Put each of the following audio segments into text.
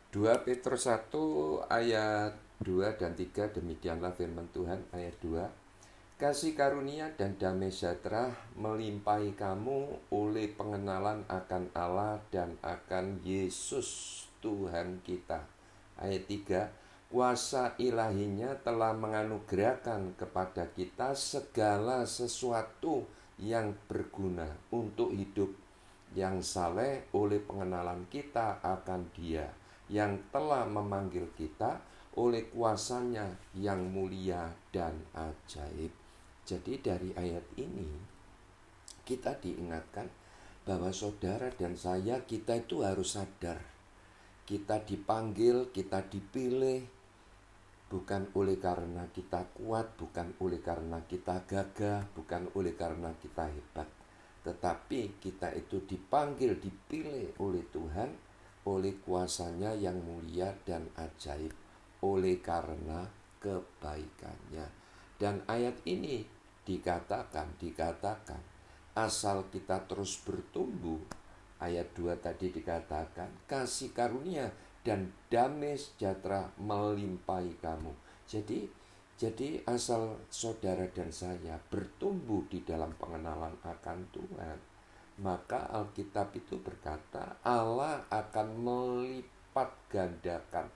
2 Petrus 1 ayat 2 dan 3, demikianlah firman Tuhan. Ayat 2, kasih karunia dan damai sejahtera melimpahi kamu oleh pengenalan akan Allah dan akan Yesus Tuhan kita. Ayat 3, kuasa ilahinya telah menganugerahkan kepada kita segala sesuatu yang berguna untuk hidup yang saleh oleh pengenalan kita akan Dia yang telah memanggil kita oleh kuasanya yang mulia dan ajaib. Jadi dari ayat ini kita diingatkan bahwa saudara dan saya, kita itu harus sadar. Kita dipanggil, kita dipilih bukan oleh karena kita kuat, bukan oleh karena kita gagah, bukan oleh karena kita hebat. Tetapi kita itu dipanggil, dipilih oleh Tuhan, oleh kuasanya yang mulia dan ajaib, oleh karena kebaikannya. Dan ayat ini dikatakan, asal kita terus bertumbuh. Ayat 2 tadi dikatakan, kasih karunia dan damai sejahtera melimpahi kamu. Jadi asal saudara dan saya bertumbuh di dalam pengenalan akan Tuhan, maka Alkitab itu berkata Allah akan melipat gandakan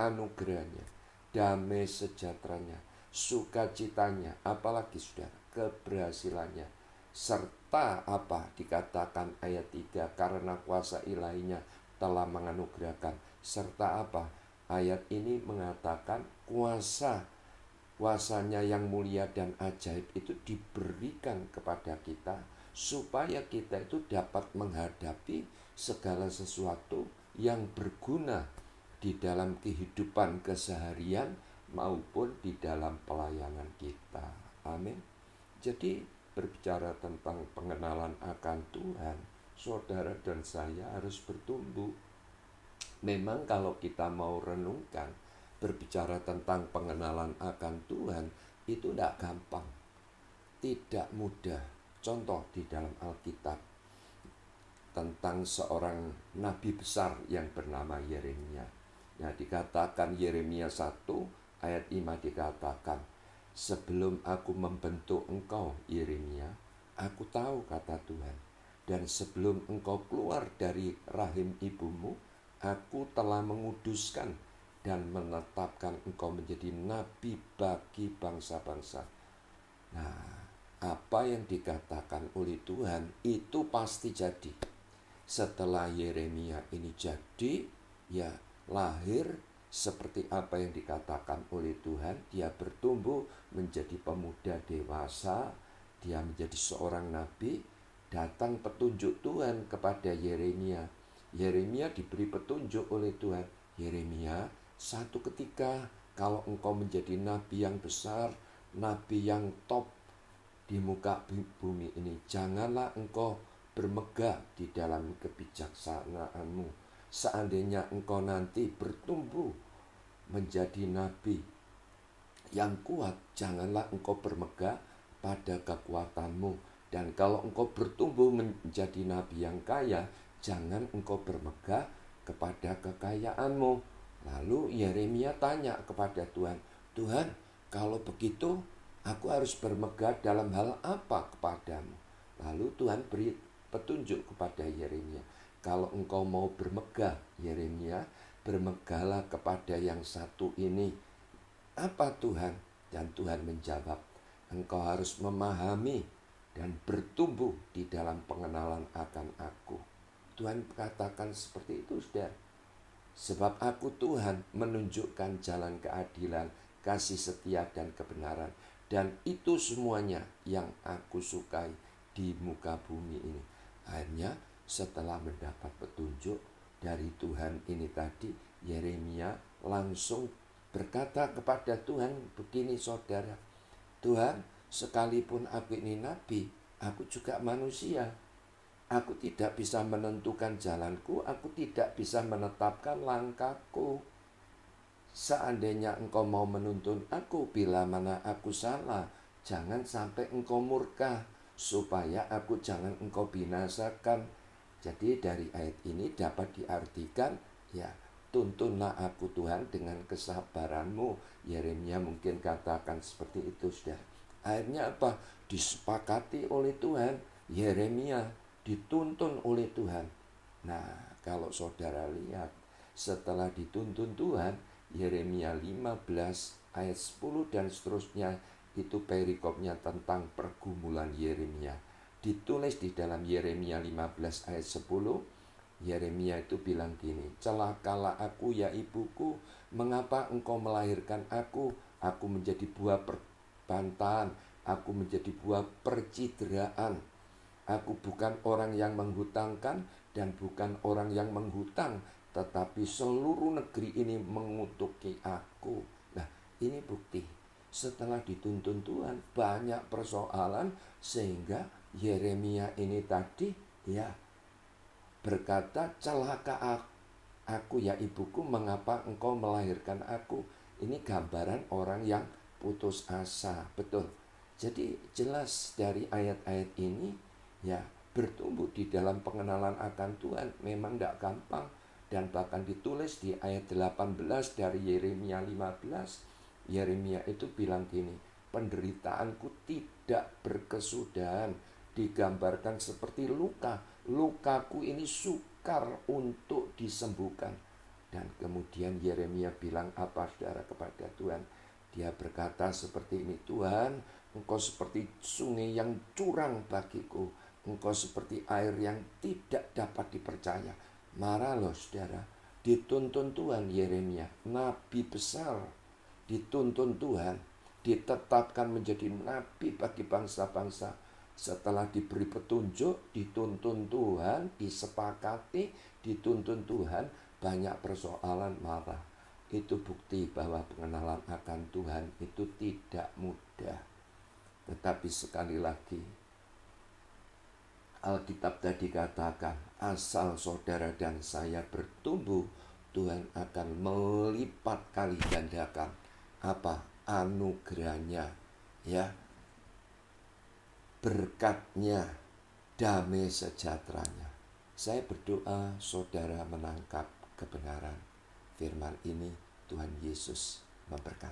anugerahnya, damai sejahteranya, sukacitanya, apalagi saudara, keberhasilannya. Serta apa dikatakan ayat 3, karena kuasa ilahinya telah menganugerahkan. Serta apa? Ayat ini mengatakan kuasanya yang mulia dan ajaib itu diberikan kepada kita supaya kita itu dapat menghadapi segala sesuatu yang berguna di dalam kehidupan keseharian maupun di dalam pelayanan kita. Amin. Jadi berbicara tentang pengenalan akan Tuhan, saudara dan saya harus bertumbuh. Memang kalau kita mau renungkan, berbicara tentang pengenalan akan Tuhan, itu tidak gampang, tidak mudah. Contoh di dalam Alkitab tentang seorang nabi besar yang bernama Yeremia. Nah, dikatakan Yeremia 1 ayat 5 dikatakan, sebelum aku membentuk engkau Yeremia, aku tahu kata Tuhan, dan sebelum engkau keluar dari rahim ibumu, aku telah menguduskan dan menetapkan engkau menjadi nabi bagi bangsa-bangsa. Nah, apa yang dikatakan oleh Tuhan itu pasti jadi. Setelah Yeremia ini jadi, ya lahir seperti apa yang dikatakan oleh Tuhan. Dia bertumbuh menjadi pemuda dewasa, dia menjadi seorang nabi. Datang petunjuk Tuhan kepada Yeremia. Yeremia diberi petunjuk oleh Tuhan. Yeremia, satu ketika kalau engkau menjadi nabi yang besar, nabi yang top di muka bumi ini, janganlah engkau bermegah di dalam kebijaksanaanmu. Seandainya engkau nanti bertumbuh menjadi nabi yang kuat, janganlah engkau bermegah pada kekuatanmu. Dan kalau engkau bertumbuh menjadi nabi yang kaya, jangan engkau bermegah kepada kekayaanmu. Lalu Yeremia tanya kepada Tuhan, Tuhan, kalau begitu aku harus bermegah dalam hal apa kepadamu? Lalu Tuhan beri petunjuk kepada Yeremia, kalau engkau mau bermegah, Yeremia, bermegahlah kepada yang satu ini. Apa Tuhan? Dan Tuhan menjawab, engkau harus memahami dan bertumbuh di dalam pengenalan akan aku. Tuhan katakan seperti itu, saudara. Sebab aku Tuhan menunjukkan jalan keadilan, kasih setia dan kebenaran. Dan itu semuanya yang aku sukai di muka bumi ini. Akhirnya setelah mendapat petunjuk dari Tuhan ini tadi, Yeremia langsung berkata kepada Tuhan, begini saudara, Tuhan, sekalipun aku ini nabi, aku juga manusia. Aku tidak bisa menentukan jalanku, aku tidak bisa menetapkan langkahku. Seandainya engkau mau menuntun aku, bila mana aku salah, jangan sampai engkau murka, supaya aku jangan engkau binasakan. Jadi dari ayat ini dapat diartikan, ya, Tuntunlah aku Tuhan dengan kesabaranmu. Yeremia mungkin katakan seperti itu, saudara. Akhirnya apa? Disepakati oleh Tuhan. Yeremia dituntun oleh Tuhan. Nah, kalau saudara lihat, setelah dituntun Tuhan, Yeremia 15 ayat 10 dan seterusnya, itu perikopnya tentang pergumulan Yeremia. Ditulis di dalam Yeremia 15 ayat 10, Yeremia itu bilang gini, celakalah aku ya ibuku, mengapa engkau melahirkan aku? Aku menjadi buah perbantahan, aku menjadi buah percideraan. Aku bukan orang yang menghutangkan dan bukan orang yang menghutang, tetapi seluruh negeri ini mengutuki aku. Nah, ini bukti. Setelah dituntun Tuhan, banyak persoalan sehingga Yeremia ini tadi ya berkata, celaka aku ya ibuku, mengapa engkau melahirkan aku? Ini gambaran orang yang putus asa, betul. Jadi jelas dari ayat-ayat ini ya, bertumbuh di dalam pengenalan akan Tuhan memang tidak gampang. Dan bahkan ditulis di ayat 18 dari Yeremia 15, Yeremia itu bilang gini, penderitaanku tidak berkesudahan, digambarkan seperti luka. Lukaku ini sukar untuk disembuhkan. Dan kemudian Yeremia bilang apa, saudara, kepada Tuhan? Dia berkata seperti ini, Tuhan, engkau seperti sungai yang curang bagiku. Engkau seperti air yang tidak dapat dipercaya. Marah loh, saudara. Dituntun Tuhan Yeremia, nabi besar, dituntun Tuhan, ditetapkan menjadi nabi bagi bangsa-bangsa. Setelah diberi petunjuk, dituntun Tuhan, disepakati, dituntun Tuhan, banyak persoalan, marah. Itu bukti bahwa pengenalan akan Tuhan itu tidak mudah. Tetapi sekali lagi, Alkitab tadi katakan, asal saudara dan saya bertumbuh, Tuhan akan melipat kali gandakan apa? Anugerahnya, ya, berkatnya, damai sejahteranya. Saya berdoa saudara menangkap kebenaran firman ini. Tuhan Yesus memberkati.